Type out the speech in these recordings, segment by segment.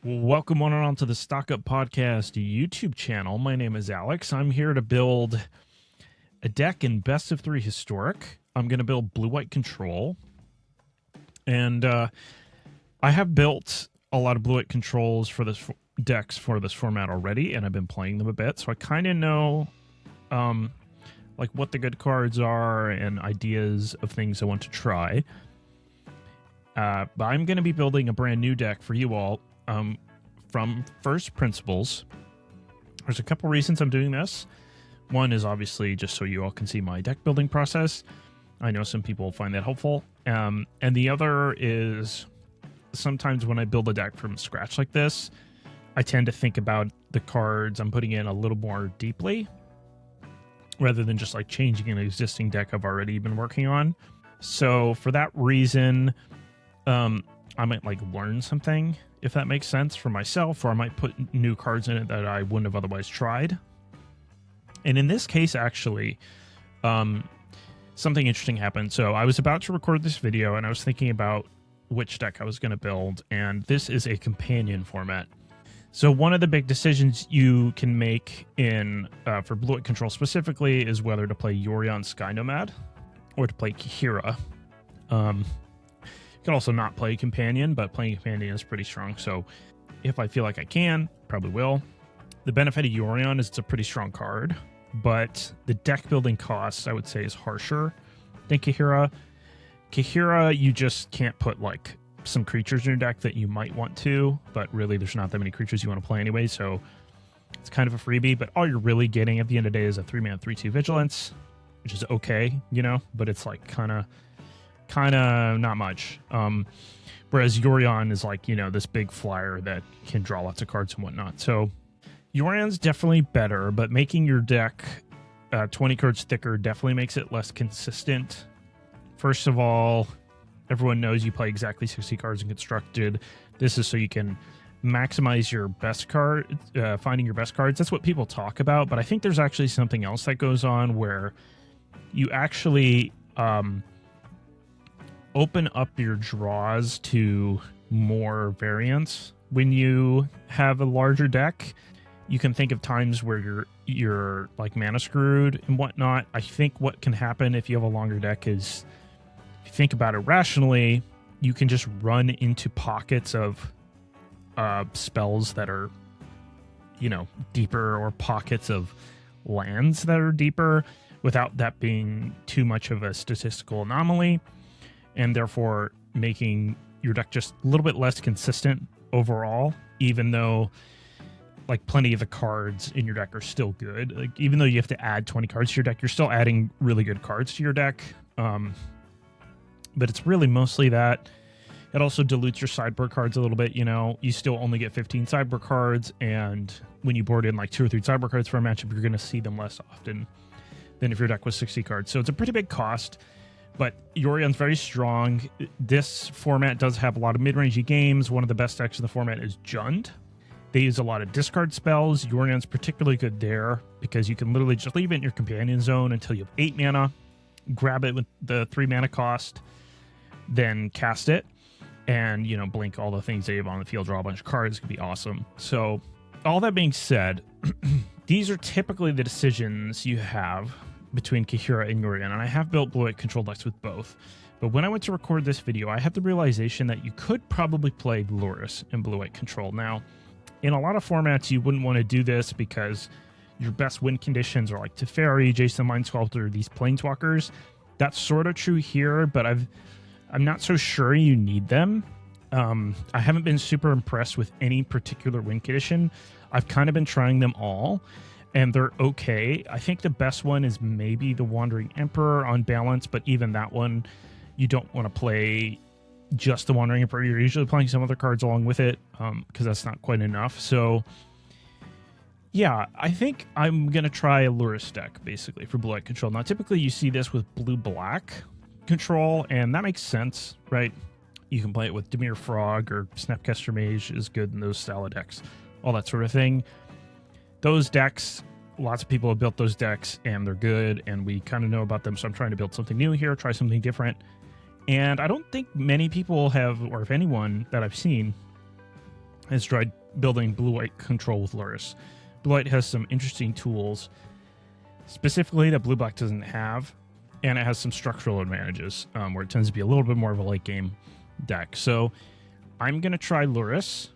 Welcome on to the Stock Up Podcast YouTube channel. My name is Alex. I'm here to build a deck in Best of 3 Historic. I'm going to build Blue-White Control. And I have built a lot of Blue-White Controls for this decks for this format already, and I've been playing them a bit. So I kind of know like what the good cards are and ideas of things I want to try. But I'm going to be building a brand new deck for you all. From first principles. There's a couple reasons I'm doing this. One is obviously just so you all can see my deck building process. I know some people find that helpful. And the other is sometimes when I build a deck from scratch like this, I tend to think about the cards I'm putting in a little more deeply rather than just like changing an existing deck I've already been working on. So for that reason, I might like learn something, if that makes sense, for myself, or I might put new cards in it that I wouldn't have otherwise tried. And in this case, actually, something interesting happened. So I was about to record this video, and I was thinking about which deck I was going to build, and this is a companion format. So one of the big decisions you can make in for Blue-White Control specifically is whether to play Yorion Sky Nomad or to play Kihira. You can also not play Companion, but playing Companion is pretty strong. So if I feel like I can, probably will. The benefit of Yorion is it's a pretty strong card, but the deck building cost, I would say, is harsher than Kihira. Kihira, you just can't put like some creatures in your deck that you might want to, but really there's not that many creatures you want to play anyway, so it's kind of a freebie. But all you're really getting at the end of the day is a 3-mana 3/2 Vigilance, which is okay, you know, but it's like kind of not much. Whereas Yorion is like, you know, this big flyer that can draw lots of cards and whatnot. So Yorion's definitely better, but making your deck 20 cards thicker definitely makes it less consistent. First of all, everyone knows you play exactly 60 cards in Constructed. This is so you can maximize your best card, finding your best cards. That's what people talk about, but I think there's actually something else that goes on where you actually open up your draws to more variance. When you have a larger deck, you can think of times where you're like mana screwed and whatnot. I think what can happen if you have a longer deck is, if you think about it rationally, you can just run into pockets of spells that are, you know, deeper, or pockets of lands that are deeper, without that being too much of a statistical anomaly, and therefore making your deck just a little bit less consistent overall, even though like plenty of the cards in your deck are still good. Like even though you have to add 20 cards to your deck, you're still adding really good cards to your deck. But it's really mostly that. It also dilutes your sideboard cards a little bit. You know, you still only get 15 sideboard cards, and when you board in like 2 or 3 sideboard cards for a matchup, you're going to see them less often than if your deck was 60 cards. So it's a pretty big cost. But Yorion's very strong. This format does have a lot of mid-rangey games. One of the best decks in the format is Jund. They use a lot of discard spells. Yorion's particularly good there because you can literally just leave it in your companion zone until you have 8 mana, grab it with the 3 mana cost, then cast it, and, you know, blink all the things that you have on the field, draw a bunch of cards. It could be awesome. So all that being said, these are typically the decisions you have between Kihira and Yorion, and I have built Blue-White Control decks with both. But when I went to record this video, I had the realization that you could probably play Lurrus in Blue-White Control. Now, in a lot of formats, you wouldn't want to do this because your best win conditions are like Teferi, Jason Mind Sculptor, these Planeswalkers. That's sort of true here, but I'm not so sure you need them. I haven't been super impressed with any particular win condition. I've kind of been trying them all, and they're okay. I think the best one is maybe the Wandering Emperor on balance, but even that one, you don't want to play just the Wandering Emperor. You're usually playing some other cards along with it, because that's not quite enough. So yeah, I think I'm going to try a Lurrus deck, basically, for Blue-White Control. Now, typically you see this with Blue-Black Control, and that makes sense, right? You can play it with Dimir Frog, or Snapcaster Mage is good in those style of decks, all that sort of thing. Those decks, lots of people have built those decks, and they're good, and we kind of know about them, so I'm trying to build something new here, try something different. And I don't think many people have, or if anyone that I've seen, has tried building blue-white control with Lurrus. Blue-white has some interesting tools, specifically that blue-black doesn't have, and it has some structural advantages where it tends to be a little bit more of a late-game deck. So I'm going to try Lurrus.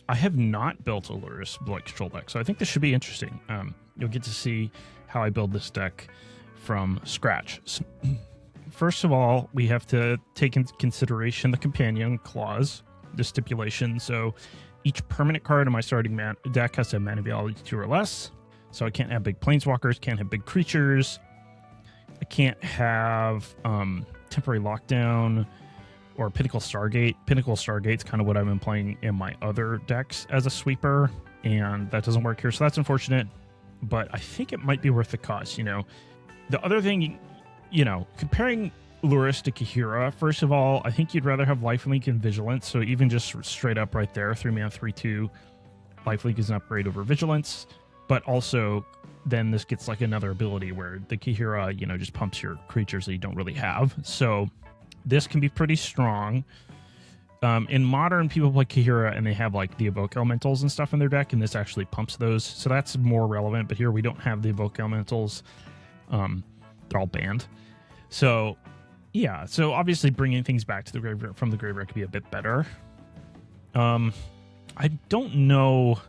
I have not built a Lurrus blue-white control deck, so I think this should be interesting. You'll get to see how I build this deck from scratch. So, first of all, we have to take into consideration the companion clause, the stipulation. So each permanent card in my starting deck has to have mana value 2 or less. So I can't have big planeswalkers, can't have big creatures. I can't have temporary lockdown or Pinnacle Stargate. Pinnacle Stargate's kind of what I've been playing in my other decks as a sweeper, and that doesn't work here. So that's unfortunate, but I think it might be worth the cost, you know. The other thing, you know, comparing Lurrus to Kahira, first of all, I think you'd rather have Lifelink and Vigilance. So even just straight up right there, 3-mana, 3/2, Lifelink is an upgrade over Vigilance. But also, then this gets like another ability where the Kahira, you know, just pumps your creatures that you don't really have. So this can be pretty strong. In Modern, people play Kahira and they have like the Evoke Elementals and stuff in their deck, and this actually pumps those. So that's more relevant. But here we don't have the Evoke Elementals. They're all banned. So yeah, so obviously bringing things back to the graveyard from the graveyard could be a bit better. I don't know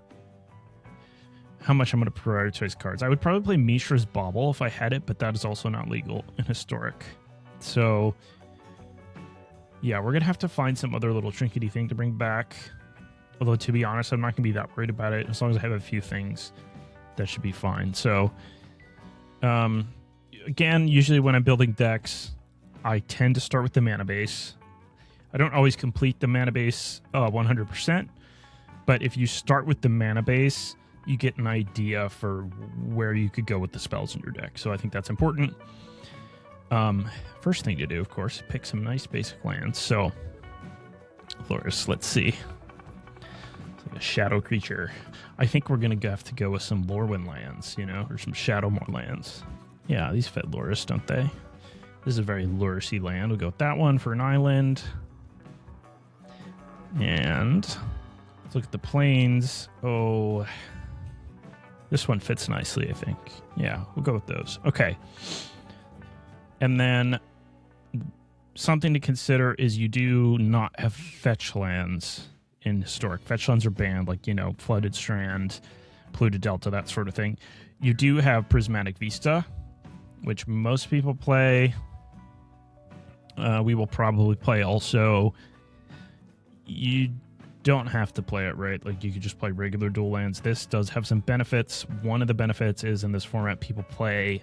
how much I'm going to prioritize cards. I would probably play Mishra's Bauble if I had it, but that is also not legal in Historic. So yeah, we're going to have to find some other little trinkety thing to bring back. Although, to be honest, I'm not going to be that worried about it. As long as I have a few things, that should be fine. So again, usually when I'm building decks, I tend to start with the mana base. I don't always complete the mana base 100%, but if you start with the mana base, you get an idea for where you could go with the spells in your deck. So I think that's important. First thing to do, of course, pick some nice basic lands. So, Lurrus, let's see. It's like a shadow creature. I think we're going to have to go with some Lorwyn lands, you know, or some Shadowmoor lands. Yeah, these fit Lurrus, don't they? This is a very Lurrus-y land. We'll go with that one for an island. And let's look at the plains. Oh, this one fits nicely, I think. Yeah, we'll go with those. Okay. And then something to consider is you do not have fetch lands in Historic. Fetch lands are banned, like, you know, Flooded Strand, Polluted Delta, that sort of thing. You do have Prismatic Vista, which most people play. We will probably play also. You don't have to play it, right? Like, you could just play regular dual lands. This does have some benefits. One of the benefits is in this format, people play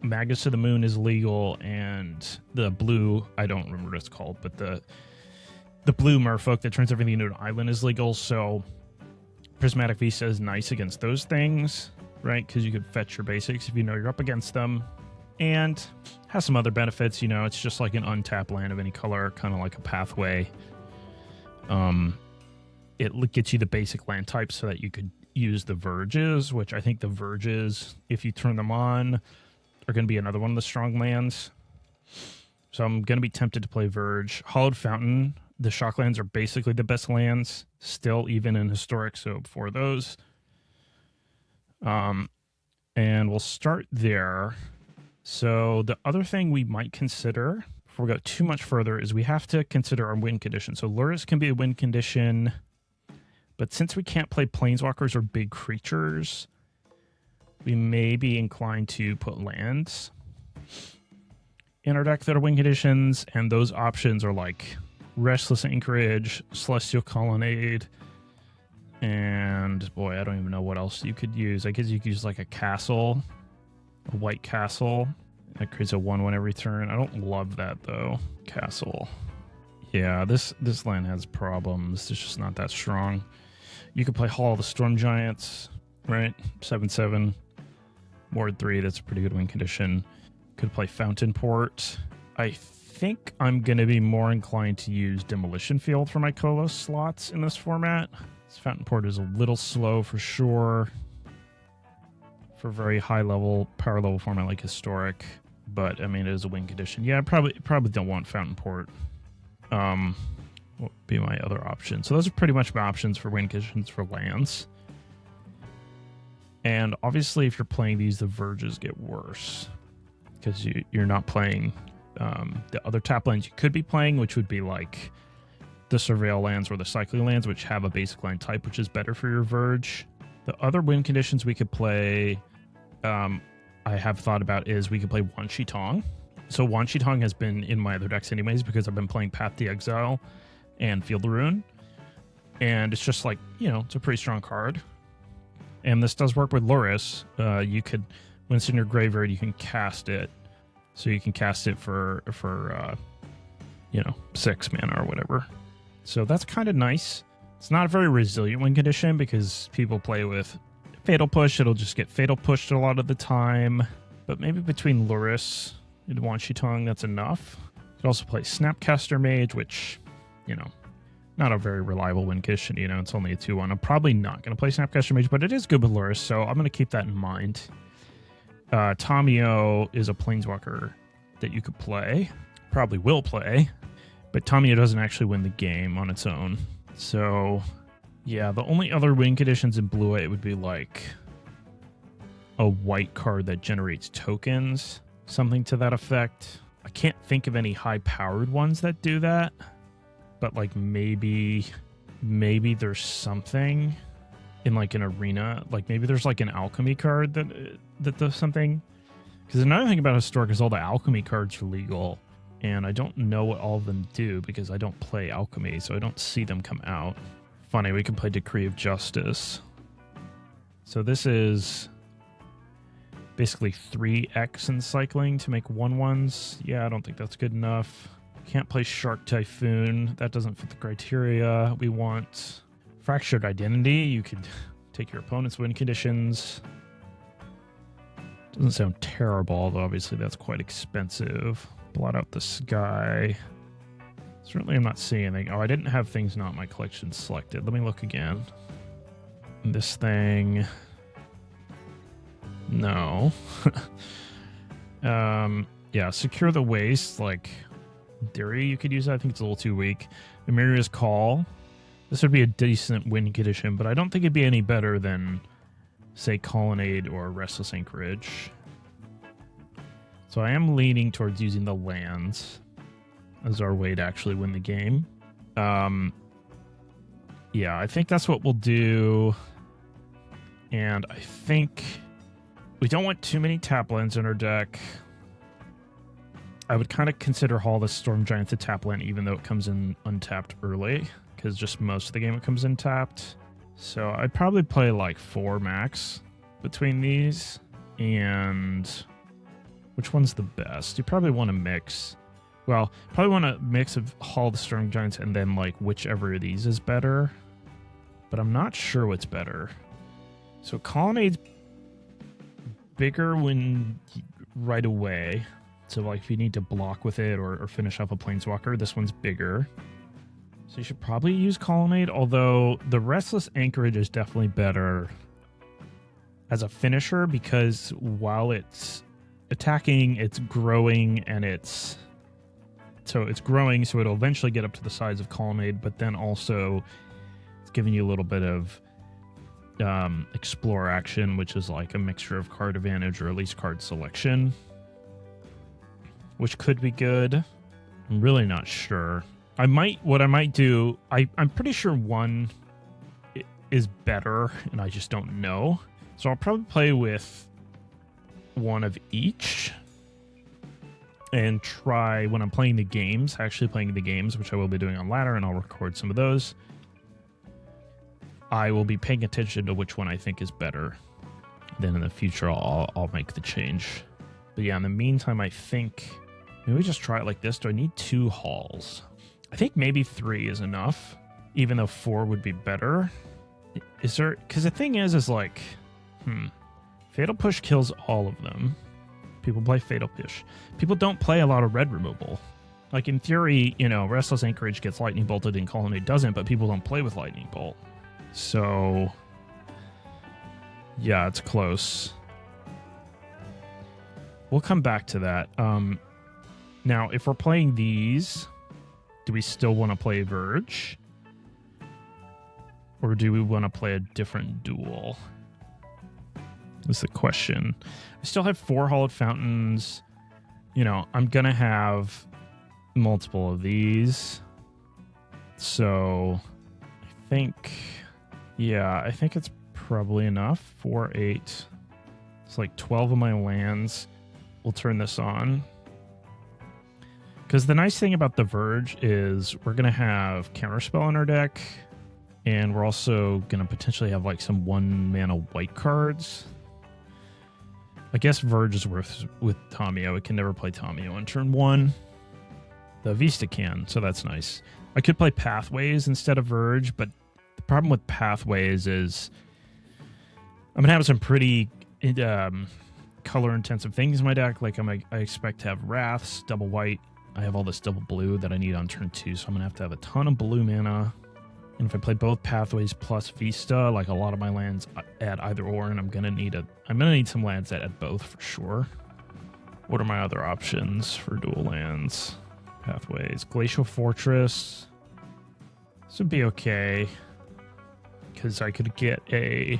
Magus to the Moon is legal, and the blue, I don't remember what it's called, but the blue merfolk that turns everything into an island is legal. So Prismatic Vista is nice against those things, right? Because you could fetch your basics if you know you're up against them. And has some other benefits, you know, it's just like an untapped land of any color, kind of like a pathway. It gets you the basic land type so that you could use the Verges, which I think the Verges, if you turn them on, are going to be another one of the strong lands. So I'm going to be tempted to play Verge. Hollowed Fountain, the shock lands are basically the best lands, still, even in Historic, so for those. And we'll start there. So the other thing we might consider, before we go too much further, is we have to consider our win condition. So Lurrus can be a win condition, but since we can't play planeswalkers or big creatures, we may be inclined to put lands in our deck that are win conditions, and those options are like Restless Anchorage, Celestial Colonnade, and boy, I don't even know what else you could use. I guess you could use like a castle, a white castle. That creates a 1/1 every turn. I don't love that though. Castle. Yeah, this land has problems. It's just not that strong. You could play Hall of the Storm Giants, right? 7/7. Ward 3, that's a pretty good win condition. Could play Fountain Port. I think I'm going to be more inclined to use Demolition Field for my Kolos slots in this format. This Fountain Port is a little slow for sure. For very high level, power level format like Historic. But, I mean, it is a win condition. Yeah, I probably don't want Fountain Port. What would be my other option? So those are pretty much my options for win conditions for lands. And obviously, if you're playing these, the verges get worse because you're not playing the other tap lands you could be playing, which would be like the Surveil lands or the Cycling lands, which have a basic land type, which is better for your verge. The other win conditions we could play, I have thought about, is we could play Wan Shi Tong. So Wan Shi Tong has been in my other decks anyways because I've been playing Path to Exile and Field of Ruin. And it's just like, it's a pretty strong card. And this does work with Lurrus. You could, when it's in your graveyard, you can cast it. So you can cast it for 6 mana or whatever. So that's kind of nice. It's not a very resilient win condition because people play with Fatal Push. It'll just get Fatal Pushed a lot of the time. But maybe between Lurrus and Wan Shi Tong, that's enough. You could also play Snapcaster Mage, which, not a very reliable win condition. It's only a 2-1. I'm probably not going to play Snapcaster Mage, but it is good with Lurrus, so I'm going to keep that in mind. Tamiyo is a Planeswalker that you could play. Probably will play. But Tamiyo doesn't actually win the game on its own. So, yeah, the only other win conditions in Blue-White would be like a white card that generates tokens. Something to that effect. I can't think of any high-powered ones that do that. But like maybe there's something in like an arena. Like maybe there's like an alchemy card that does something. Because another thing about Historic is all the alchemy cards are legal. And I don't know what all of them do because I don't play alchemy, so I don't see them come out. Funny, we can play Decree of Justice. So this is basically 3x in cycling to make 1/1s. Yeah, I don't think that's good enough. Can't play Shark Typhoon. That doesn't fit the criteria. We want Fractured Identity. You could take your opponent's win conditions. Doesn't sound terrible, although obviously that's quite expensive. Blot Out the Sky. Certainly I'm not seeing anything. Oh, I didn't have things not in my collection selected. Let me look again. This thing... No. Yeah, Secure the Waste, like... In theory, you could use that. I think it's a little too weak. Amiria's Call. This would be a decent win condition, but I don't think it'd be any better than, say, Colonnade or Restless Anchorage. So I am leaning towards using the lands as our way to actually win the game. Yeah, I think that's what we'll do. And I think we don't want too many tap lands in our deck. I would kind of consider Hall the Storm Giant a tap land, even though it comes in untapped early, because just most of the game it comes in tapped. So I'd probably play like 4 max between these. And which one's the best? You probably want to mix. Well, probably want a mix of Hall the Storm Giants and then like whichever of these is better. But I'm not sure what's better. So Colonnade's bigger when right away. So like if you need to block with it or finish off a Planeswalker, this one's bigger. So you should probably use Colonnade, although the Restless Anchorage is definitely better as a finisher because while it's attacking, it's growing and it's growing, so it'll eventually get up to the size of Colonnade, but then also it's giving you a little bit of explore action, which is like a mixture of card advantage or at least card selection, which could be good. I'm really not sure. What I might do, I'm pretty sure one is better, and I just don't know. So I'll probably play with one of each and try when I'm playing the games, actually playing the games, which I will be doing on ladder, and I'll record some of those. I will be paying attention to which one I think is better. Then in the future, I'll make the change. But yeah, in the meantime, I think maybe just try it like this. Do I need 2 halls? I think maybe 3 is enough, even though 4 would be better. Is there... Because the thing is like... Fatal Push kills all of them. People play Fatal Push. People don't play a lot of red removal. Like, in theory, Restless Anchorage gets Lightning Bolted and Colonnade doesn't, but people don't play with Lightning Bolt. So... yeah, it's close. We'll come back to that. Now, if we're playing these... Do we still want to play Verge? Or do we want to play a different duel? That's the question. I still have 4 Hallowed Fountains. You know, I'm going to have multiple of these. So I think, yeah, I think it's probably enough. 4, 8. It's like 12 of my lands. We'll turn this on. Because the nice thing about the Verge is we're going to have Counterspell in our deck. And we're also going to potentially have like some 1-mana white cards. I guess Verge is worth with Tamiyo. It can never play Tamiyo on turn 1. The Vista can, so that's nice. I could play Pathways instead of Verge, but the problem with Pathways is I'm going to have some pretty color-intensive things in my deck. Like I expect to have Wraths, double white. I have all this double blue that I need on turn 2, so I'm going to have a ton of blue mana. And if I play both Pathways plus Vista, like a lot of my lands add either or, and I'm gonna need some lands that add both for sure. What are my other options for dual lands? Pathways. Glacial Fortress. This would be okay. Because I could get I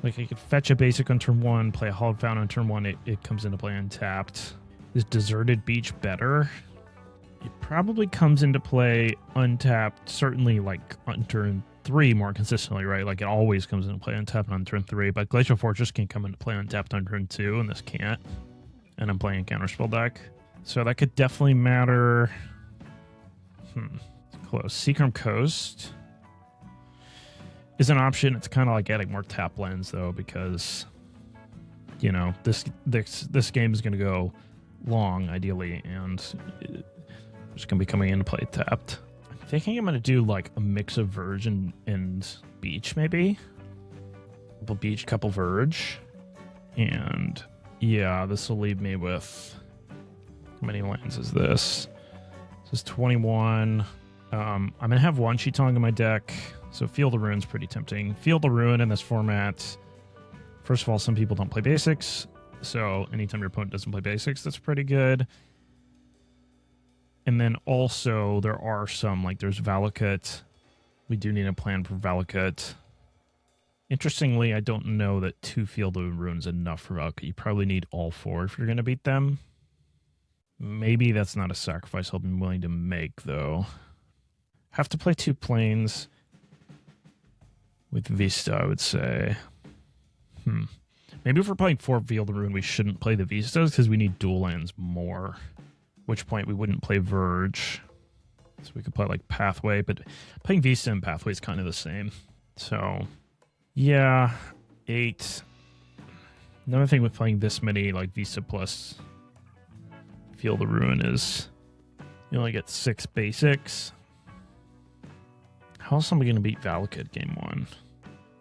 could fetch a basic on turn 1, play a Hallowed Fountain on turn 1, it comes into play untapped. Is Deserted Beach better? It probably comes into play untapped, certainly like on turn 3 more consistently, right? Like it always comes into play untapped on turn 3, but Glacial Fortress can come into play untapped on turn 2, and this can't. And I'm playing a Counterspell deck. So that could definitely matter. It's close. Seacrum Coast is an option. It's kind of like adding more tap lands, though, because, you know, this game is going to go long, ideally, and it's going to be coming into play tapped. I'm thinking I'm going to do like a mix of Verge and Beach, maybe. Couple Beach, couple Verge. And yeah, this will leave me with... How many lands is this? This is 21. I'm going to have one Chitong in my deck, so Field of Rune's pretty tempting. Field of Rune in this format, first of all, some people don't play basics, so anytime your opponent doesn't play basics, that's pretty good. And then also, there are some, like there's Valakut. We do need a plan for Valakut. Interestingly, I don't know that 2 Field of Rune's enough for Valakut. You probably need all 4 if you're going to beat them. Maybe that's not a sacrifice I'll be willing to make, though. Have to play 2 planes with Vista, I would say. Maybe if we're playing 4 Field of Rune, we shouldn't play the Vistas because we need dual lands more. At which point we wouldn't play Verge. So we could play like Pathway, but playing Vista and Pathway is kind of the same. So, yeah, 8. Another thing with playing this many, like Vista plus Field of Ruin, is you only get 6 basics. How else am I going to beat Valakut game 1?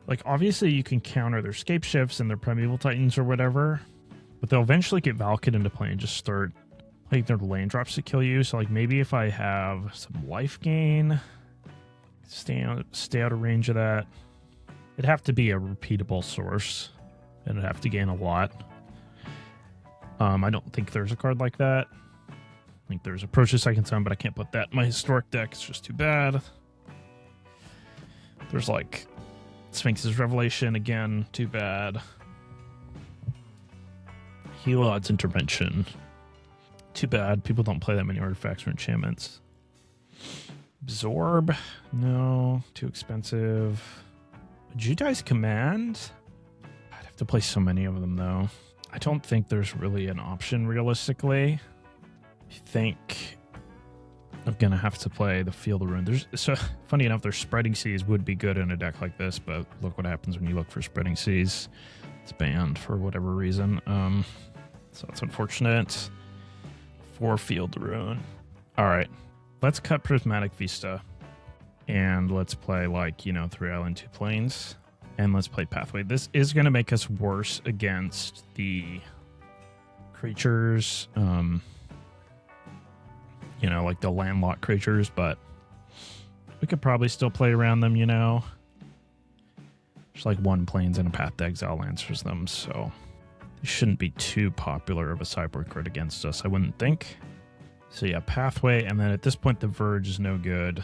Like, obviously you can counter their Scape Shifts and their Primeval Titans or whatever, but they'll eventually get Valakut into play and just start playing their land drops to kill you. So, like, maybe if I have some life gain, stay out of range of that. It'd have to be a repeatable source, and it'd have to gain a lot. I don't think there's a card like that. I think there's Approach the Second Sun, but I can't put that in my historic deck. It's just too bad. There's like Sphinx's Revelation again, too bad. Helod's Intervention, too bad. People don't play that many artifacts or enchantments. Absorb, no, too expensive. Judai's Command, I'd have to play so many of them though. I don't think there's really an option realistically. I think I'm gonna have to play the Field of Ruin. So funny enough, their Spreading Seas would be good in a deck like this, but look what happens when you look for Spreading Seas. It's banned for whatever reason. So that's unfortunate. For Field of Ruin. All right, let's cut Prismatic Vista, and let's play 3 Island 2 Plains, and let's play Pathway. This is gonna make us worse against the creatures. Like the landlocked creatures, but we could probably still play around them, There's like 1 Plains and a Path to Exile answers them, so it shouldn't be too popular of a sideboard card against us, I wouldn't think. So yeah, Pathway, and then at this point the Verge is no good.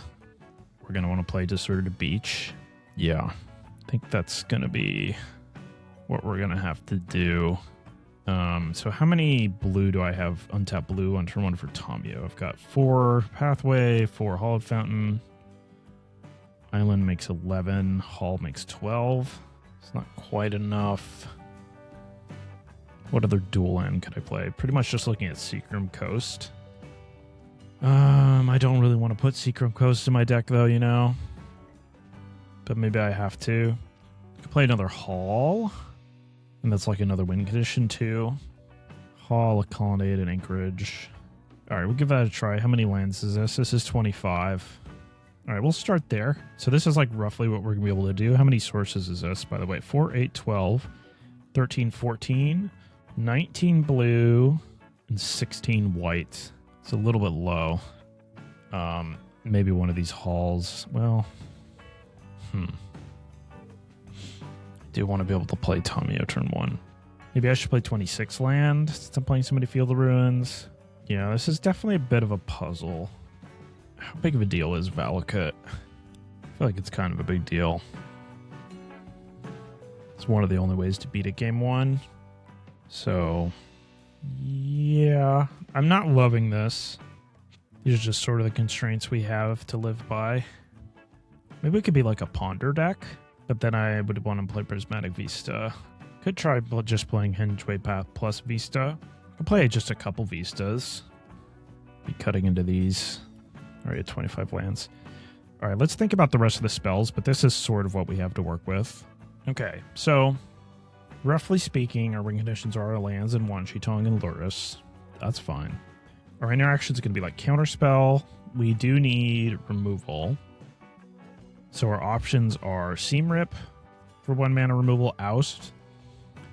We're going to want to play Deserted Beach. Yeah, I think that's going to be what we're going to have to do. So how many blue do I have? Untapped blue on turn 1 for Tamio. I've got 4 Pathway, 4 Hollowed Fountain. Island makes 11. Hall makes 12. It's not quite enough. What other dual land could I play? Pretty much just looking at Seacrum Coast. I don't really want to put Seacrum Coast in my deck though, you know. But maybe I have to. I could play another Hall. And that's like another win condition too. Hall, a Colonnade, and Anchorage. Alright, we'll give that a try. How many lands is this? This is 25. Alright, we'll start there. So this is like roughly what we're going to be able to do. How many sources is this, by the way? 4, 8, 12, 13, 14, 19 blue, and 16 white. It's a little bit low. Maybe one of these halls. Well, do want to be able to play Tamio turn 1. Maybe I should play 26 land since I'm playing so many Field of Ruins. Yeah, this is definitely a bit of a puzzle. How big of a deal is Valakut? I feel like it's kind of a big deal. It's one of the only ways to beat it game 1. So, yeah, I'm not loving this. These are just sort of the constraints we have to live by. Maybe it could be like a Ponder deck, but then I would want to play Prismatic Vista. Could try just playing Hengeway Path plus Vista. Could play just a couple Vistas. Be cutting into these. Alright, 25 lands. Alright, let's think about the rest of the spells, but this is sort of what we have to work with. Okay, so roughly speaking, our win conditions are our lands and Wanshitong and Lurrus. That's fine. Our interaction is going to be like Counterspell. We do need removal. So our options are Seam Rip for 1 mana removal, Oust,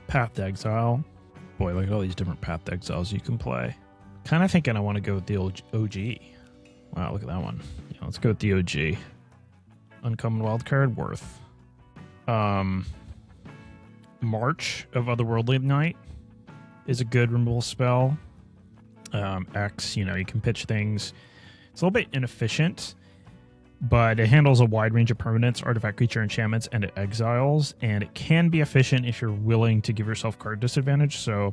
Path to Exile. Boy, look at all these different Path to Exiles you can play. Kind of thinking I want to go with the OG. Wow, look at that one. Yeah, let's go with the OG. Uncommon Wildcard, Worth. March of Otherworldly Night is a good removal spell. X, you know, you can pitch things. It's a little bit inefficient, but it handles a wide range of permanents, artifact, creature, enchantments, and it exiles, and it can be efficient if you're willing to give yourself card disadvantage, so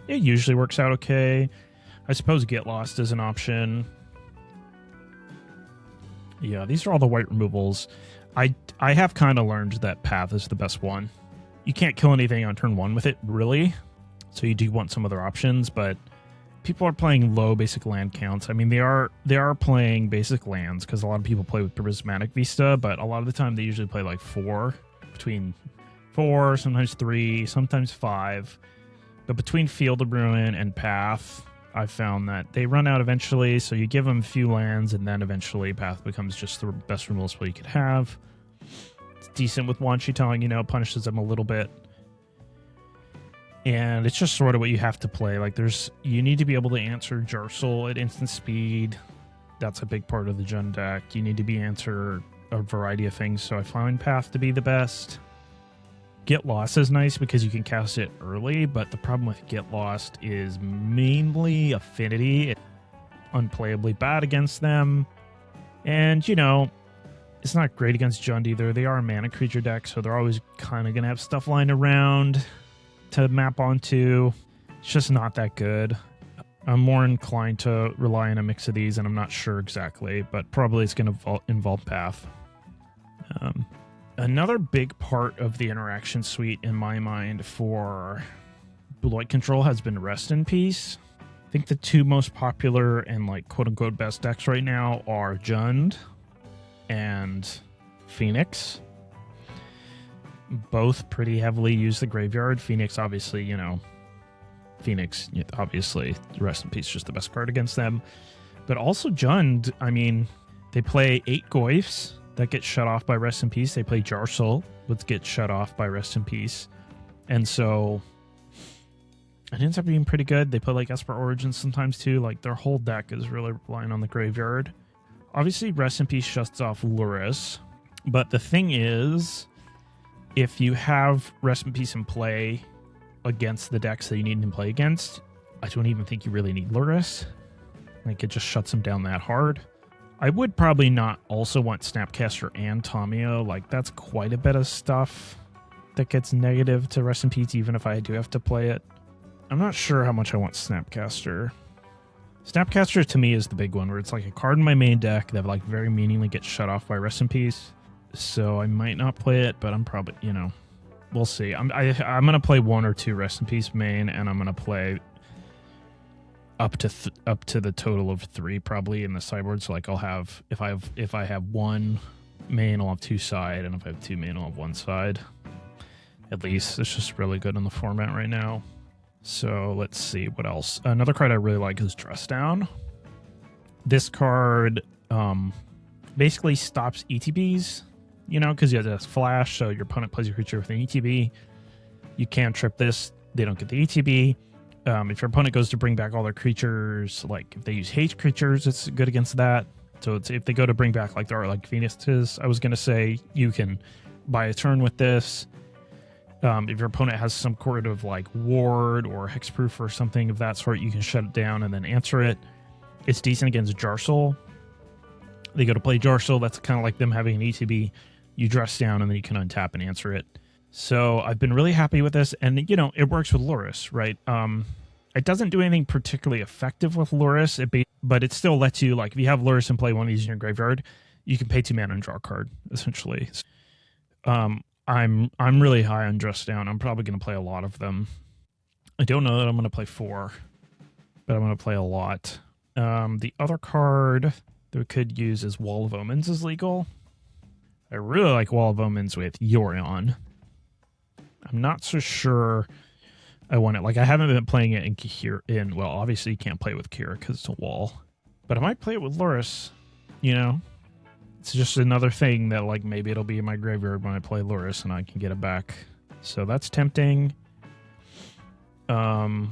it usually works out okay. I suppose Get Lost is an option. Yeah, these are all the white removals. I have kind of learned that Path is the best one. You can't kill anything on turn 1 with it, really, so you do want some other options, but people are playing low basic land counts. I mean, they are playing basic lands because a lot of people play with Prismatic Vista, but a lot of the time they usually play like 4, between 4, sometimes 3, sometimes 5. But between Field of Ruin and Path, I've found that they run out eventually, so you give them a few lands, and then eventually Path becomes just the best removal spell you could have. It's decent with Wanshitong, you know, punishes them a little bit. And it's just sort of what you have to play. Like, you need to be able to answer Jarsel at instant speed. That's a big part of the Jund deck. You need to answer a variety of things, so I find Path to be the best. Get Lost is nice because you can cast it early, but the problem with Get Lost is mainly affinity. It's unplayably bad against them. And, you know, it's not great against Jund either. They are a mana creature deck, so they're always kind of going to have stuff lying around to map onto. It's just not that good. I'm more inclined to rely on a mix of these, and I'm not sure exactly, but probably it's going to involve Path. Another big part of the interaction suite in my mind for Blue-White Control has been Rest in Peace. I think the 2 most popular and like quote-unquote best decks right now are Jund and Phoenix. Both pretty heavily use the graveyard. Phoenix, obviously, you know, obviously, Rest in Peace is just the best card against them. But also Jund, I mean, they play 8 Goyfs that get shut off by Rest in Peace. They play Jarsel, which gets shut off by Rest in Peace. And so it ends up being pretty good. They play like Esper Origins sometimes too. Like, their whole deck is really relying on the graveyard. Obviously, Rest in Peace shuts off Lurrus. But the thing is, if you have Rest in Peace in play against the decks that you need to play against, I don't even think you really need Lurrus. Like, it just shuts them down that hard. I would probably not also want Snapcaster and Tamio. Like, that's quite a bit of stuff that gets negative to Rest in Peace, even if I do have to play it. I'm not sure how much I want Snapcaster. Snapcaster to me is the big one, where it's like a card in my main deck that like very meaningfully gets shut off by Rest in Peace. So I might not play it, but I'm probably, you know, we'll see. I'm gonna play 1 or 2 Rest in Peace main, and I'm gonna play up to the total of 3 probably in the sideboard. So like I'll have if I have 1 main, I'll have 2 side, and if I have 2 main, I'll have 1 side. At least it's just really good in the format right now. So let's see what else. Another card I really like is Dress Down. This card basically stops ETBs, you know, because it has flash, so your opponent plays your creature with an ETB. You can't trip this, they don't get the ETB. If your opponent goes to bring back all their creatures, like if they use haste creatures, it's good against that. So it's, if they go to bring back like there are like Venuses, I was going to say you can buy a turn with this. If your opponent has some sort of like ward or hexproof or something of that sort, you can shut it down and then answer it. It's decent against Jarsoul. They go to play Jarsoul, that's kind of like them having an ETB. You Dress Down and then you can untap and answer it. So I've been really happy with this, and you know, it works with Lurrus, right? It doesn't do anything particularly effective with Lurrus, but it still lets you, like, if you have Lurrus and play one of these in your graveyard, you can pay 2 mana and draw a card, essentially. I'm really high on Dress Down. I'm probably going to play a lot of them. I don't know that I'm going to play 4, but I'm going to play a lot. The other card that we could use is Wall of Omens is legal. I really like Wall of Omens with Yorion. I'm not so sure I want it. Like, I haven't been playing it in Kira. Well, obviously you can't play with Kira because it's a wall. But I might play it with Lurrus, you know? It's just another thing that, like, maybe it'll be in my graveyard when I play Lurrus and I can get it back. So that's tempting. You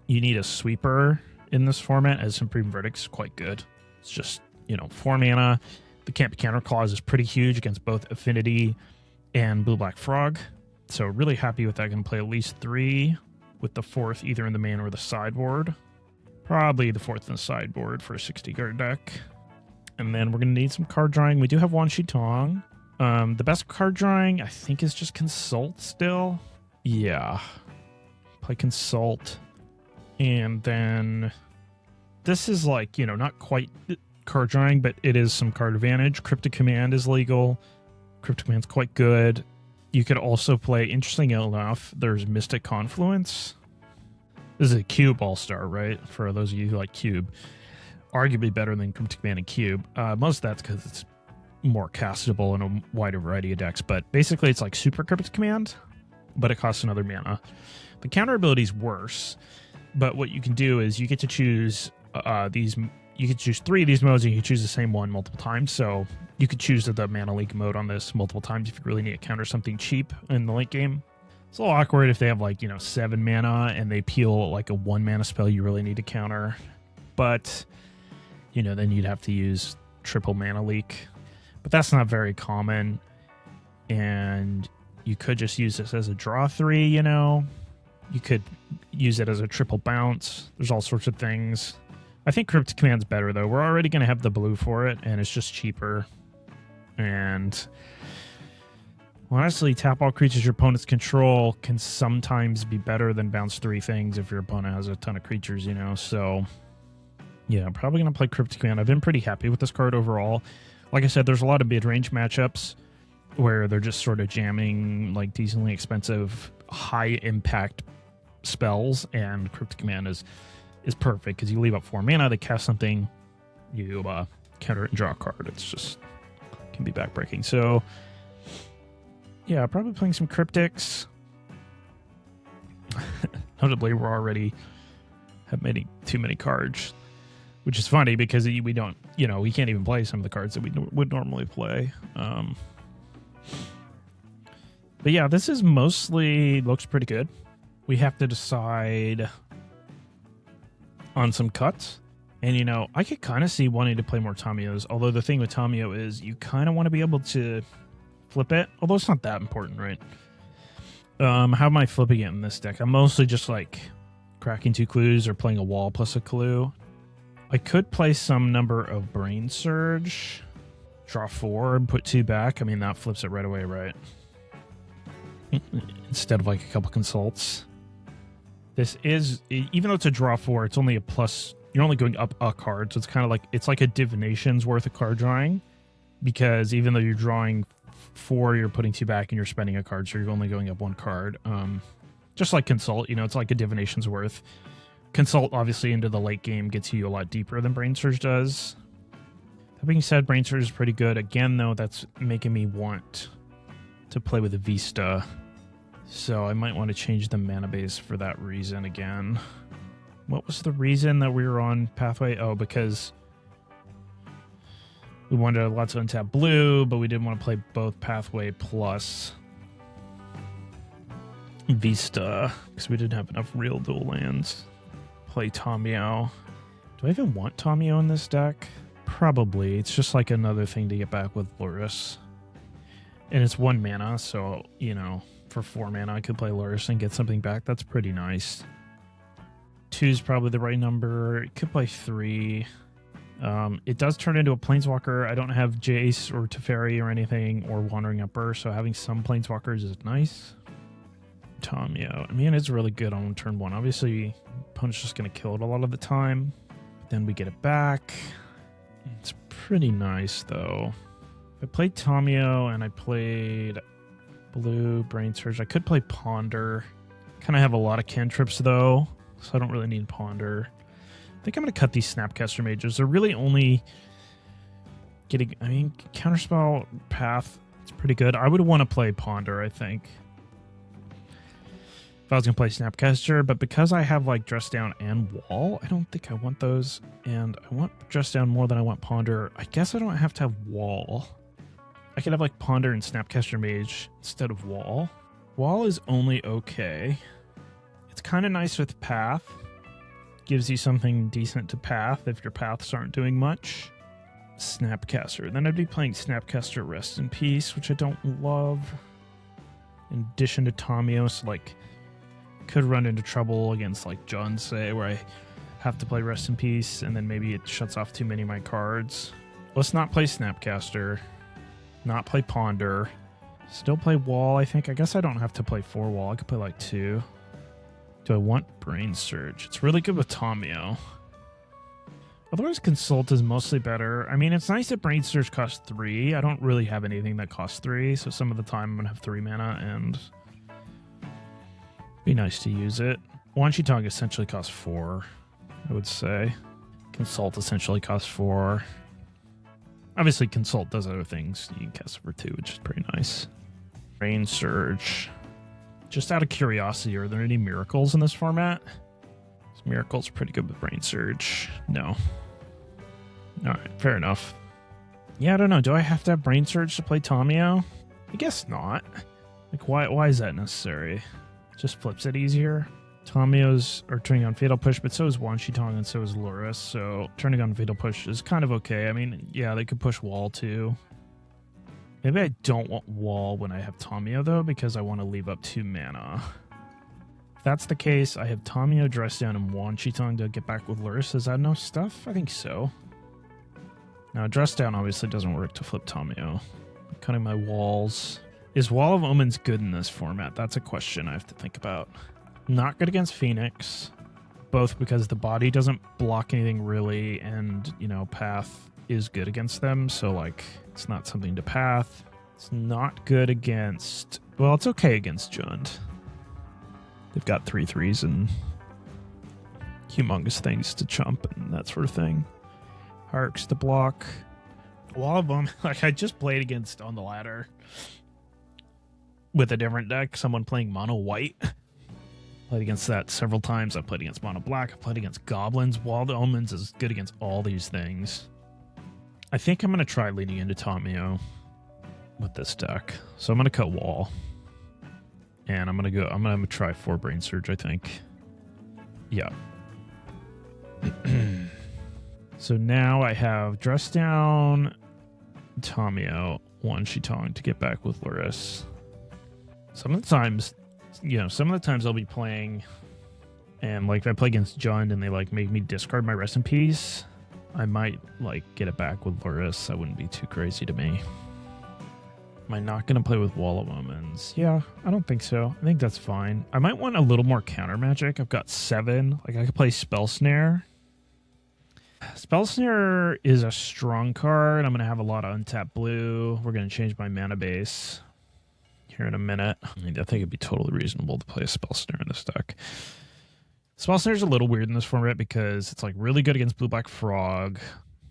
need a sweeper in this format, as Supreme Verdict's quite good. It's just, you know, 4 mana. The Can't Be Counter clause is pretty huge against both Affinity and Blue-Black Frog. So really happy with that. Going to play at least 3 with the 4th either in the main or the sideboard. Probably the 4th in the sideboard for a 60-card deck. And then we're going to need some card drawing. We do have Wan Shi Tong. The best card drawing, I think, is just Consult still. Yeah. Play Consult. And then this is like, you know, not quite card drawing, but it is some card advantage. Cryptic Command is legal. Cryptic Command's quite good. You could also play, interesting enough, there's Mystic Confluence. This is a Cube All-Star, right? For those of you who like Cube. Arguably better than Cryptic Command and Cube. Most of that's because it's more castable in a wider variety of decks. But basically, it's like Super Cryptic Command, but it costs another mana. The counter ability is worse, but what you can do is you get to choose these. You can choose 3 of these modes, and you can choose the same one multiple times. So you could choose the Mana Leak mode on this multiple times if you really need to counter something cheap in the late game. It's a little awkward if they have, like, you know, 7 mana and they peel like a 1 mana spell you really need to counter. But, you know, then you'd have to use triple Mana Leak. But that's not very common. And you could just use this as a draw 3, you know. You could use it as a triple bounce. There's all sorts of things. I think Cryptic Command's better, though. We're already going to have the blue for it, and it's just cheaper. And honestly, tap all creatures your opponents control can sometimes be better than bounce 3 things if your opponent has a ton of creatures, you know? So, yeah, I'm probably going to play Cryptic Command. I've been pretty happy with this card overall. Like I said, there's a lot of mid-range matchups where they're just sort of jamming, like, decently expensive, high-impact spells, and Cryptic Command is perfect because you leave up 4 mana, they cast something, you counter it and draw a card. It's just can be backbreaking. So yeah, probably playing some Cryptics. Notably, we're already have too many cards, which is funny because we don't, you know, we can't even play some of the cards that we would normally play. But yeah, this is mostly looks pretty good. We have to decide on some cuts. And, you know, I could kind of see wanting to play more Tamios, although the thing with Tamio is you kind of want to be able to flip it, although it's not that important, right? How am I flipping it in this deck? I'm mostly just, like, cracking 2 clues or playing a wall plus a clue. I could play some number of Brain Surge, draw 4 and put 2 back. I mean, that flips it right away, right? Instead of like a couple consults. This is, even though it's a draw 4, it's only a plus. You're only going up a card, so it's kind of like, it's like a divination's worth of card drawing, because even though you're drawing 4, you're putting 2 back and you're spending a card, so you're only going up 1 card. Just like Consult, you know, it's like a divination's worth. Consult, obviously, into the late game gets you a lot deeper than Brain Surge does. That being said, Brain Surge is pretty good. Again, though, that's making me want to play with a Vista, so I might want to change the mana base for that reason again. What was the reason that we were on Pathway? Oh, because we wanted lots of untap blue, but we didn't want to play both Pathway plus Vista, because we didn't have enough real dual lands. Play Tamio. Do I even want Tamio in this deck? Probably. It's just like another thing to get back with Lurrus. And it's 1 mana, so, you know, for 4 mana I could play Lurrus and get something back. That's pretty nice. 2 is probably the right number. It could play 3. It does turn into a Planeswalker. I don't have Jace or Teferi or anything, or Wandering Upper, so having some Planeswalkers is nice. Tamio. I mean, it's really good on turn 1. Obviously, opponent's just going to kill it a lot of the time. But then we get it back. It's pretty nice, though. If I played Tamio and I played blue Brain Surge, I could play Ponder. Kind of have a lot of cantrips, though, so I don't really need Ponder. I think I'm going to cut these Snapcaster Mages. They're really only getting... I mean, Counterspell Path, it's pretty good. I would want to play Ponder, I think, if I was going to play Snapcaster, but because I have like Dress Down and Wall, I don't think I want those, and I want Dress Down more than I want Ponder. I guess I don't have to have Wall. I could have like Ponder and Snapcaster Mage instead of Wall. Wall is only okay. It's kind of nice with Path. Gives you something decent to Path if your Paths aren't doing much. Snapcaster. Then I'd be playing Snapcaster Rest in Peace, which I don't love. In addition to Tamio, so like could run into trouble against like Jund, say, where I have to play Rest in Peace, and then maybe it shuts off too many of my cards. Let's not play Snapcaster. Not play Ponder. Still play Wall, I think. I guess I don't have to play 4 Wall. I could play like 2. Do I want Brain Surge? It's really good with Tamio. Otherwise, Consult is mostly better. I mean, it's nice that Brain Surge costs 3. I don't really have anything that costs 3, so some of the time I'm going to have 3 mana, and be nice to use it. Wan Shi Tong essentially costs 4, I would say. Consult essentially costs 4. Obviously, Consult does other things. You can cast it for 2, which is pretty nice. Brain Surge. Just out of curiosity, are there any miracles in this format? Miracles are pretty good with Brain Surge. No. Alright, fair enough. Yeah, I don't know. Do I have to have Brain Surge to play Tamio? I guess not. Like, why is that necessary? Just flips it easier. Tamio's are turning on Fatal Push, but so is Wan Shi Tong and so is Lurrus, so turning on Fatal Push is kind of okay. I mean, yeah, they could push Wall too. Maybe I don't want Wall when I have Tamio, though, because I want to leave up 2 mana. If that's the case, I have Tamio, Dress Down, and Wan Shi Tong to get back with Lurrus. Is that enough stuff? I think so. Now, Dress Down obviously doesn't work to flip Tamio. I'm cutting my walls. Is Wall of Omens good in this format? That's a question I have to think about. Not good against Phoenix, both because the body doesn't block anything really, and, you know, Path is good against them, so, like, it's not something to Path. It's not good against... Well, it's okay against Jund. They've got 3/3s and humongous things to chump and that sort of thing. Harks to block. Wall of them, like I just played against on the ladder with a different deck, someone playing mono white. Played against that several times. I played against mono black. I played against goblins. Wall of Omens is good against all these things. I think I'm going to try leading into Tamio with this deck. So I'm going to cut Wall. And I'm going to try 4 Brain Surge, I think. Yeah. So now I have Dress Down, Tamio, Wan Shi Tong to get back with Lurrus. Some of the times I'll be playing And like if I play against Jund and they like make me discard my Rest in Peace, I might like get it back with Lurrus. That wouldn't be too crazy to me. Am I not going to play with Wall of Omens? Yeah, I don't think so. I think that's fine. I might want a little more counter magic. I've got 7. Like I could play Spell Snare. Spell Snare is a strong card. I'm going to have a lot of untapped blue. We're going to change my mana base here in a minute. I think it'd be totally reasonable to play a Spell Snare in this deck. Spell Snare is a little weird in this format because it's like really good against Blue-Black Frog.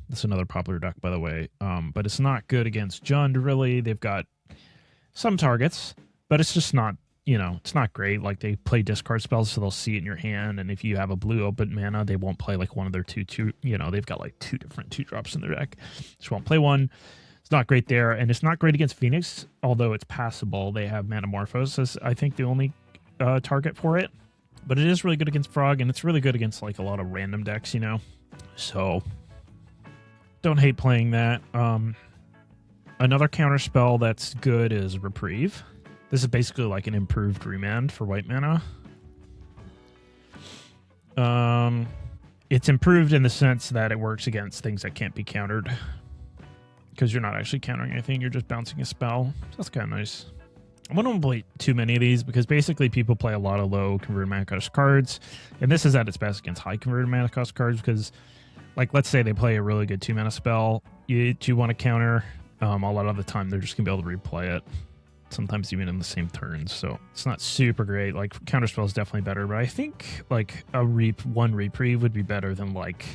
That's another popular deck, by the way. But it's not good against Jund, really. They've got some targets, but it's just not, you know, it's not great. Like, they play discard spells, so they'll see it in your hand, and if you have a blue open mana, they won't play, like, one of their two, you know, they've got, like, 2 different 2-drops in their deck. Just won't play one. It's not great there, and it's not great against Phoenix, although it's passable. They have Manamorphose as, I think, the only target for it. But it is really good against Frog, and it's really good against, like, a lot of random decks, you know? So don't hate playing that. Another counter spell that's good is Reprieve. This is basically like an improved Remand for white mana. It's improved in the sense that it works against things that can't be countered. Because you're not actually countering anything, you're just bouncing a spell. So that's kind of nice. I wouldn't play too many of these because basically people play a lot of low converted mana cost cards. And this is at its best against high converted mana cost cards because, like, let's say they play a really good 2-mana spell. You want to counter. A lot of the time they're just going to be able to replay it. Sometimes even in the same turns. So it's not super great. Like, counterspell is definitely better. But I think, like, one Reprieve would be better than, like,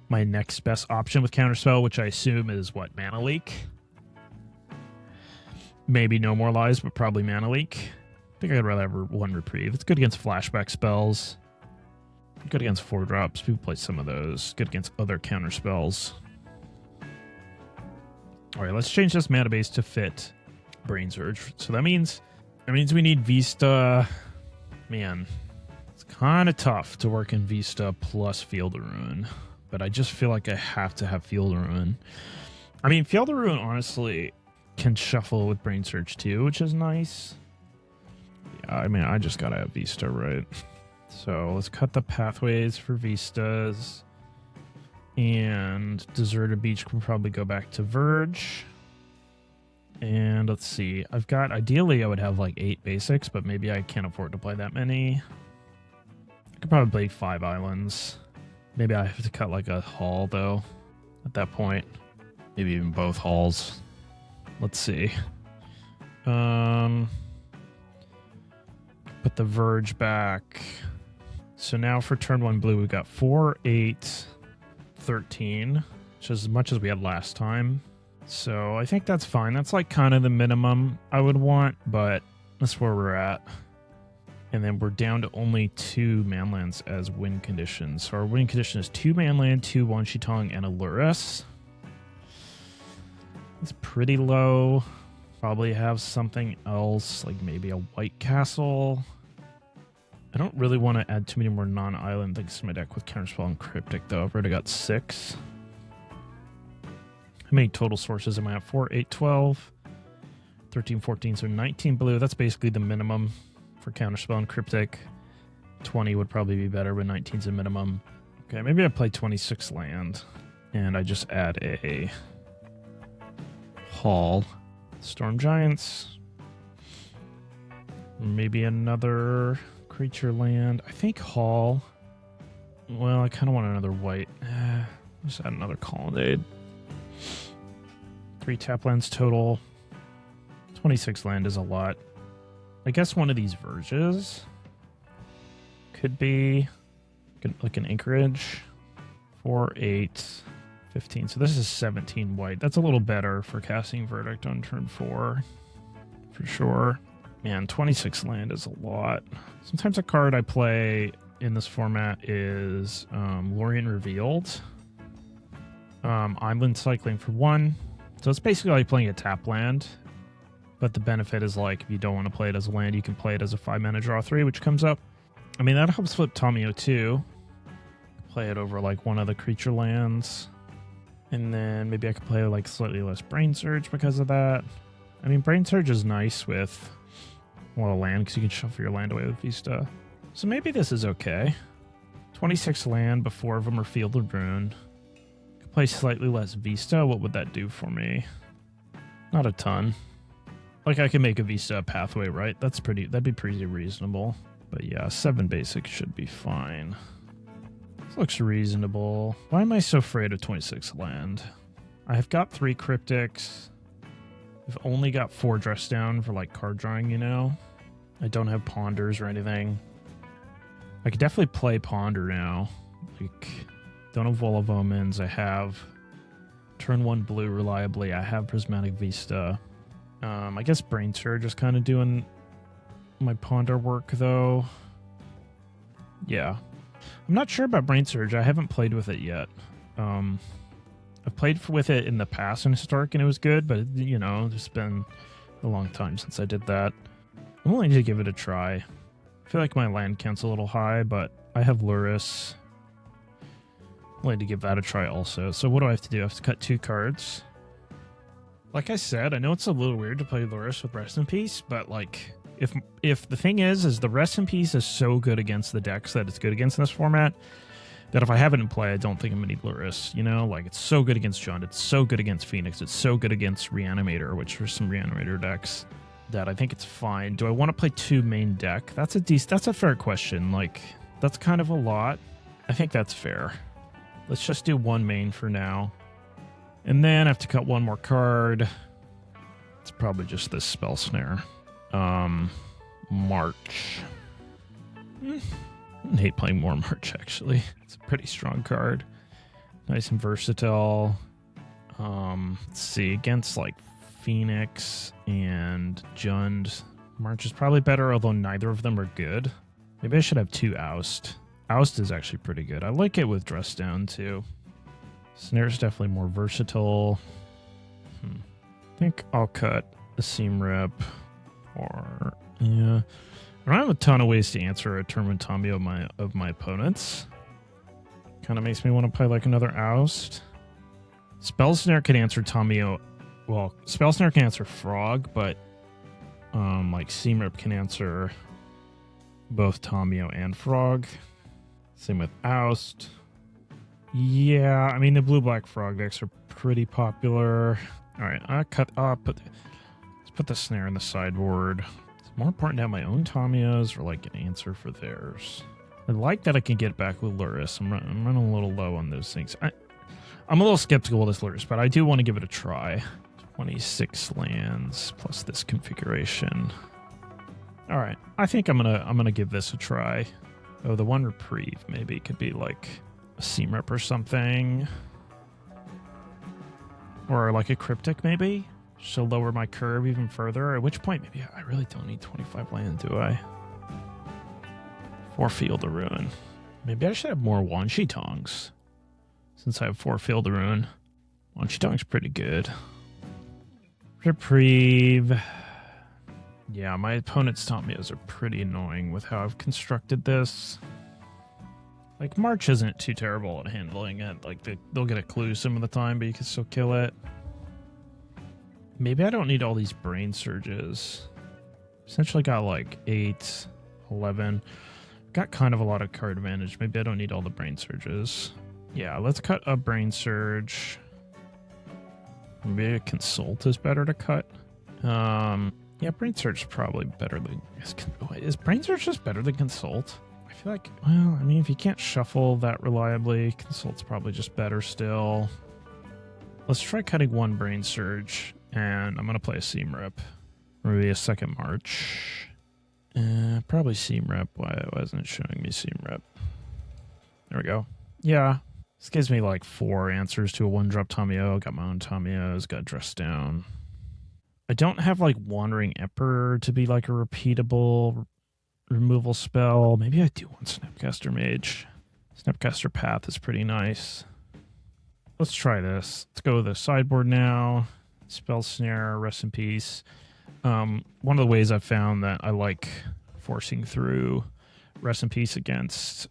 my next best option with counterspell, which I assume is, what, Mana Leak? Maybe No More Lies, but probably Mana Leak. I think I'd rather have one Reprieve. It's good against flashback spells. Good against 4-drops. People play some of those. Good against other counter spells. Alright, let's change this mana base to fit Brain Surge. So that means we need Vista. Man, it's kind of tough to work in Vista plus Field of Ruin. But I just feel like I have to have Field of Ruin. I mean, Field of Ruin, honestly, can shuffle with Brain Surge too, which is nice. Yeah, I mean, I just gotta have Vista, right? So let's cut the pathways for Vistas. And Deserted Beach can probably go back to Verge. And let's see. Ideally, I would have like 8 basics, but maybe I can't afford to play that many. I could probably play 5 islands. Maybe I have to cut like a hall, though, at that point. Maybe even both halls. Let's see. Put the Verge back. So now for turn 1 blue, we've got 4, 8, 13, which is as much as we had last time. So I think that's fine. That's like kind of the minimum I would want, but that's where we're at. And then we're down to only 2 manlands as win conditions. So our win condition is 2 manland, 2 Wanshitong, and a Lurrus. It's pretty low. Probably have something else, like maybe a White Castle. I don't really want to add too many more non-island things to my deck with Counterspell and Cryptic, though. I've already got 6. How many total sources am I at? 4, 8, 12, 13, 14, so 19 blue. That's basically the minimum for Counterspell and Cryptic. 20 would probably be better, but 19's a minimum. Okay, maybe I play 26 land, and I just add a Hall. Storm Giants. Maybe another creature land. I think Hall. Well, I kind of want another white. Just add another Colonnade. 3 tap lands total. 26 land is a lot. I guess one of these Verges could be like an Anchorage. 4, 8, 15. So this is 17 white. That's a little better for casting Verdict on turn 4. For sure. Man, 26 land is a lot. Sometimes a card I play in this format is Lorien Revealed. Island cycling for 1. So it's basically like playing a tap land. But the benefit is, like, if you don't want to play it as a land, you can play it as a 5-mana draw 3, which comes up. I mean, that helps flip Tomio too. Play it over, like, one of the creature lands. And then maybe I could play, like, slightly less Brain Surge because of that. I mean, Brain Surge is nice with, well, land, because you can shuffle your land away with Vista. So maybe this is okay. 26 land, but 4 of them are Field of Ruin. Could play slightly less Vista. What would that do for me? Not a ton. Like, I can make a Vista a pathway, right? That'd be pretty reasonable. But yeah, 7 basic should be fine. This looks reasonable. Why am I so afraid of 26 land? I have got 3 cryptics. I've only got 4 dress down for like card drawing, you know? I don't have ponders or anything. I could definitely play ponder now. Like, don't have Wall of Omens. I have turn 1 blue reliably. I have Prismatic Vista. I guess Brain Surge is kind of doing my ponder work though. Yeah. I'm not sure about Brain Surge. I haven't played with it yet. I've played with it in the past in Historic and it was good, but you know, it's been a long time since I did that. I'm willing to give it a try. I feel like my land count's a little high, but I have Lurrus. I'm willing to give that a try also. So what do I have to do? I have to cut 2 cards. Like I said, I know it's a little weird to play Lurrus with Rest in Peace, but like, if the thing is the Rest in Peace is so good against the decks that it's good against in this format, that if I have it in play, I don't think I'm gonna need Lurrus, you know? Like, it's so good against Jund, it's so good against Phoenix, it's so good against Reanimator, which are some Reanimator decks, that I think it's fine. Do I want to play 2 main deck? That's a fair question. Like, that's kind of a lot. I think that's fair. Let's just do 1 main for now. And then I have to cut 1 more card. It's probably just this Spell Snare. March. I hate playing more March, actually. It's a pretty strong card. Nice and versatile. Let's see, against like Phoenix and Jund, March is probably better, although neither of them are good. Maybe I should have 2 Oust. Oust is actually pretty good. I like it with Dress Down, too. Snare's definitely more versatile. I think I'll cut a Seam Rip. Or, yeah. I don't have a ton of ways to answer a Tournament Tomio of my opponents. Kind of makes me want to play like another Oust. Spell Snare can answer Tomio. Well, Spell Snare can answer Frog, but like Seam Rip can answer both Tomio and Frog. Same with Oust. Yeah, I mean the blue-black Frog decks are pretty popular. All right, let's put the Snare in the sideboard. It's more important to have my own Tamios or like an answer for theirs. I like that I can get back with Lurrus. I'm running a little low on those things. I'm a little skeptical of this Lurrus, but I do want to give it a try. 26 lands plus this configuration. All right, I think I'm gonna give this a try. Oh, the 1 Reprieve maybe could be like a Seam Rip or something, or like a Cryptic maybe. She'll lower my curve even further. At which point, maybe I really don't need 25 land, do I? 4 Field of Ruin. Maybe I should have more Wan-Shi Tongs, since I have 4 Field of Ruin. Wan-Shi Tongs pretty good. Reprieve. Yeah, my opponent's Tamios are pretty annoying with how I've constructed this. Like, March isn't too terrible at handling it. Like, they'll get a clue some of the time, but you can still kill it. Maybe I don't need all these Brain Surges. Essentially got like 8, 11. Got kind of a lot of card advantage. Maybe I don't need all the Brain Surges. Yeah, let's cut a Brain Surge. Maybe a Consult is better to cut. Yeah, Brain Surge is probably better than... Is Brain Surge just better than Consult? I feel like, well, I mean, if you can't shuffle that reliably, Consult's probably just better still. Let's try cutting 1 Brain Surge, and I'm going to play a Seam Rip. Maybe a second March. Probably Seam Rip. Why it wasn't showing me Seam Rip. There we go. Yeah. This gives me like 4 answers to a 1-drop Tomio. Got my own Tamios. Got Dress Down. I don't have like Wandering Emperor to be like a repeatable removal spell. Maybe I do want Snapcaster Mage. Snapcaster Path is pretty nice. Let's try this. Let's go to the sideboard now. Spell Snare, Rest in Peace. One of the ways I've found that I like forcing through Rest in Peace against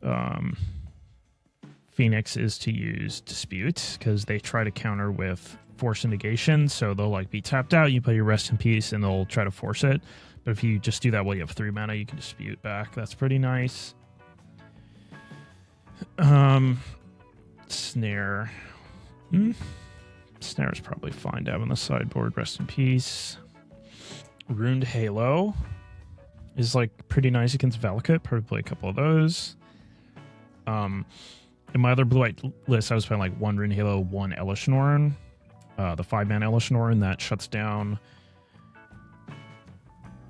Phoenix is to use Dispute, because they try to counter with Force and Negation, so they'll like be tapped out, you play your Rest in Peace, and they'll try to force it. But if you just do that while you have 3 mana, you can Dispute back. That's pretty nice. Snare. Snare is probably fine to have on the sideboard. Rest in peace. Ruined Halo is like pretty nice against Valakut. Probably play a couple of those. In my other blue-white list, I was playing like 1 Ruined Halo, 1 Elesh Norn. The 5-man Elesh Norn that shuts down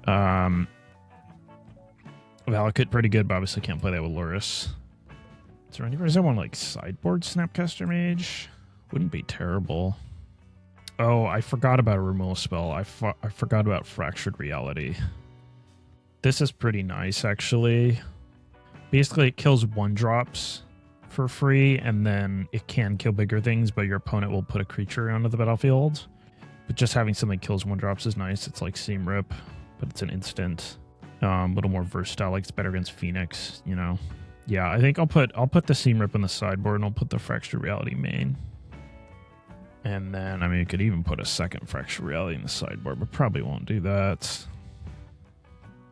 Valakut pretty good, but obviously can't play that with Lurrus. Is there any reason I want like sideboard Snapcaster Mage? Wouldn't be terrible. Oh, I forgot about a removal spell. I forgot about Fractured Reality. This is pretty nice, actually. Basically, it kills 1-drops for free, and then it can kill bigger things, but your opponent will put a creature onto the battlefield. But just having something kills 1-drops is nice. It's like Seam Rip, but it's an instant. A little more versatile. Like it's better against Phoenix, you know. Yeah, I think I'll put the Seam Rip on the sideboard, and I'll put the Fractured Reality main. And then, I mean, you could even put a second Fractured Reality in the sideboard, but probably won't do that.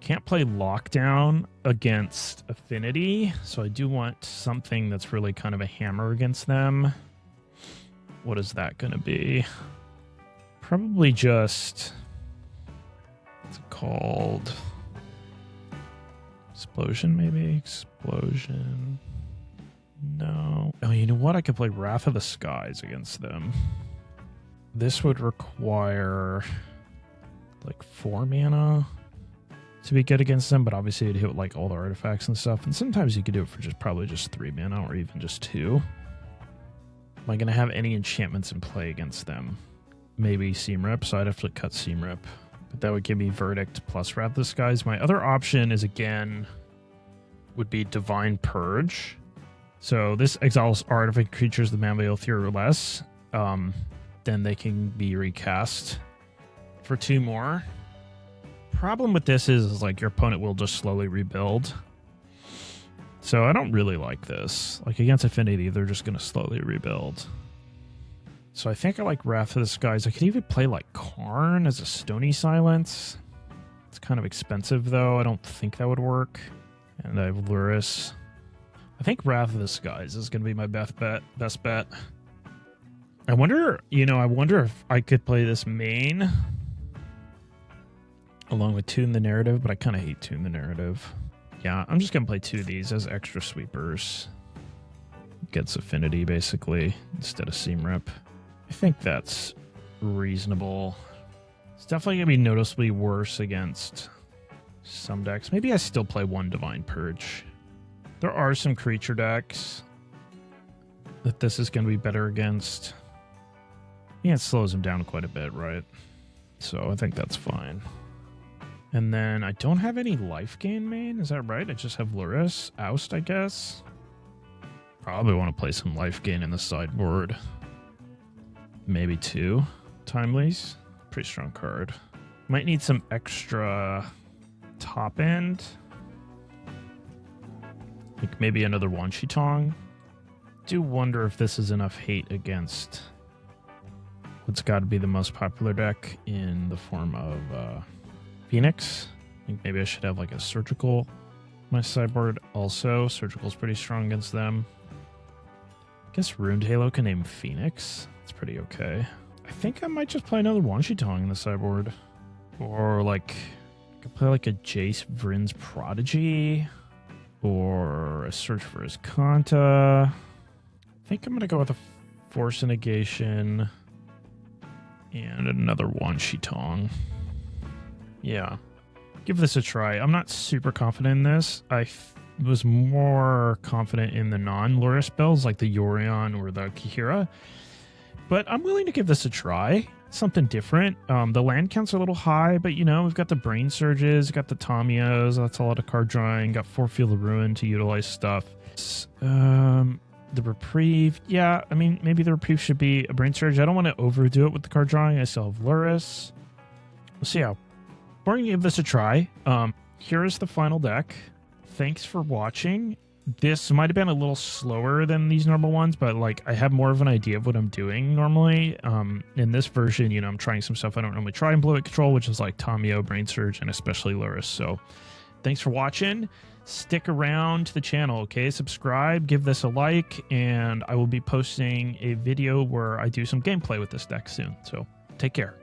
Can't play Lockdown against Affinity, so I do want something that's really kind of a hammer against them. What is that going to be? Probably just... what's it called? Explosion, maybe? Explosion. No. Oh, you know what? I could play Wrath of the Skies against them. This would require like 4 mana to be good against them, but obviously it'd hit like all the artifacts and stuff. And sometimes you could do it for probably just 3 mana or even just 2. Am I going to have any enchantments in play against them? Maybe Seam Rip, so I'd have to cut Seam Rip. But that would give me Verdict plus Wrath of the Skies. My other option is, again, would be Divine Purge. So this exiles artifact creatures the mana value 3 or less. Then they can be recast for 2 more. Problem with this is like your opponent will just slowly rebuild. So I don't really like this. Like against Affinity, they're just going to slowly rebuild. So I think I like Wrath of the Skies. I could even play like Karn as a Stony Silence. It's kind of expensive though. I don't think that would work. And I have Lurrus. I think Wrath of the Skies is going to be my best bet. I wonder if I could play this main along with Tune the Narrative, but I kind of hate Tune the Narrative. Yeah, I'm just going to play 2 of these as extra sweepers. Gets Affinity, basically, instead of Seam Rip. I think that's reasonable. It's definitely going to be noticeably worse against some decks. Maybe I still play 1 Divine Purge. There are some creature decks that this is going to be better against. Yeah, it slows them down quite a bit, right? So I think that's fine. And then I don't have any life gain main, is that right? I just have Lurrus. Oust, I guess. Probably want to play some life gain in the sideboard. Maybe 2 Timelies. Pretty strong card. Might need some extra top end. Like maybe another Wanshi-Tong. Do wonder if this is enough hate against what's got to be the most popular deck in the form of Phoenix. I think maybe I should have like a Surgical in my sideboard also. Surgical's pretty strong against them. I guess Ruined Halo can name Phoenix. It's pretty okay. I think I might just play another Wanshi-Tong in the sideboard. Or like, I could play like a Jace Vryn's Prodigy. Or a Search for His Kanta. I think I'm going to go with a Force of Negation. And another Wanshi-Tong. Yeah. Give this a try. I'm not super confident in this. I was more confident in the non-Lurrus spells like the Yorion or the Kihira. But I'm willing to give this a try. Something different. The land count's a little high, but you know, we've got the Brain Surges, got the Tamios, that's a lot of card drawing, got 4 Field of Ruin to utilize stuff. The Reprieve, yeah, I mean, maybe the Reprieve should be a Brain Surge. I don't want to overdo it with the card drawing. I still have Lurrus. We'll see how. We're going to give this a try. Here is the final deck. Thanks for watching. This might have been a little slower than these normal ones, but like I have more of an idea of what I'm doing normally. In this version, you know, I'm trying some stuff I don't normally try in Blue Control, which is like Tamio, Brain Surge, and especially Lurrus. So thanks for watching. Stick around to the channel, okay? Subscribe, give this a like, and I will be posting a video where I do some gameplay with this deck soon. So take care.